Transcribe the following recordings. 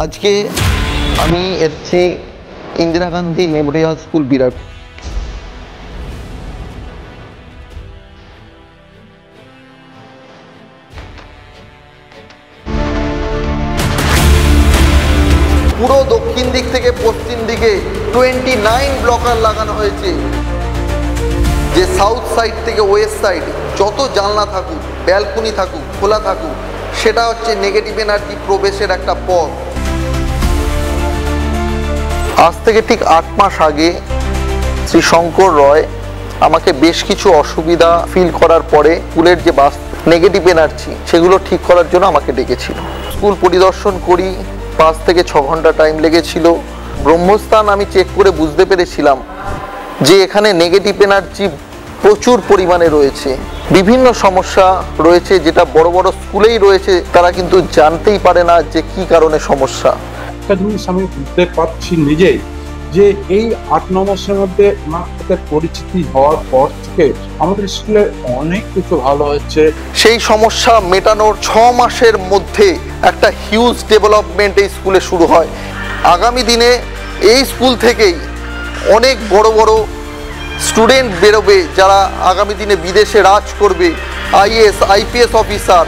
আজকে আমি এসেছি ইন্দিরা গান্ধী মেমোরিয়াল স্কুল বিরাট। পুরো দক্ষিণ দিক থেকে পশ্চিম দিকে 29 ব্লকার লাগানো হয়েছে। যে সাউথ সাইড থেকে ওয়েস্ট সাইড যত জানলা থাকুক, ব্যালকনি থাকুক, খোলা থাকুক, সেটা হচ্ছে নেগেটিভ এনার্জি প্রবেশের একটা পথ। আজ থেকে ঠিক 8 মাস আগে শ্রী শঙ্কর রয় আমাকে বেশ কিছু অসুবিধা ফিল করার পরে স্কুলের যে নেগেটিভ এনার্জি সেগুলো ঠিক করার জন্য আমাকে ডেকেছিল। স্কুল পরিদর্শন করি, 5 থেকে 6 ঘন্টা টাইম লেগেছিল। ব্রহ্মস্থান আমি চেক করে বুঝতে পেরেছিলাম যে এখানে নেগেটিভ এনার্জি প্রচুর পরিমাণে রয়েছে। বিভিন্ন সমস্যা রয়েছে যেটা বড় বড় স্কুলেই রয়েছে, তারা কিন্তু জানতেই পারে না যে কি কারণে সমস্যা। একটা জিনিস আমি বুঝতে পারছি নিজেই যে এই 8-9 মাসের মধ্যে আমার সাথে পরিচিতি হওয়ার পর থেকে আমাদের স্কুলে অনেক কিছু ভালো হচ্ছে। সেই সমস্যা মেটানোর 6 মাসের মধ্যে একটা হিউজ ডেভেলপমেন্ট এই স্কুলে শুরু হয়। আগামী দিনে এই স্কুল থেকেই অনেক বড় বড় স্টুডেন্ট বেরোবে, যারা আগামী দিনে বিদেশে রাজ করবে, আইএএস আইপিএস অফিসার,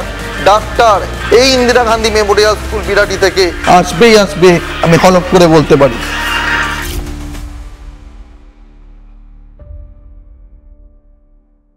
ডাক্তার এই ইন্দিরা গান্ধী মেমোরিয়াল স্কুল বিরাটি থেকে আসবে, আমি হলফ করে বলতে পারি।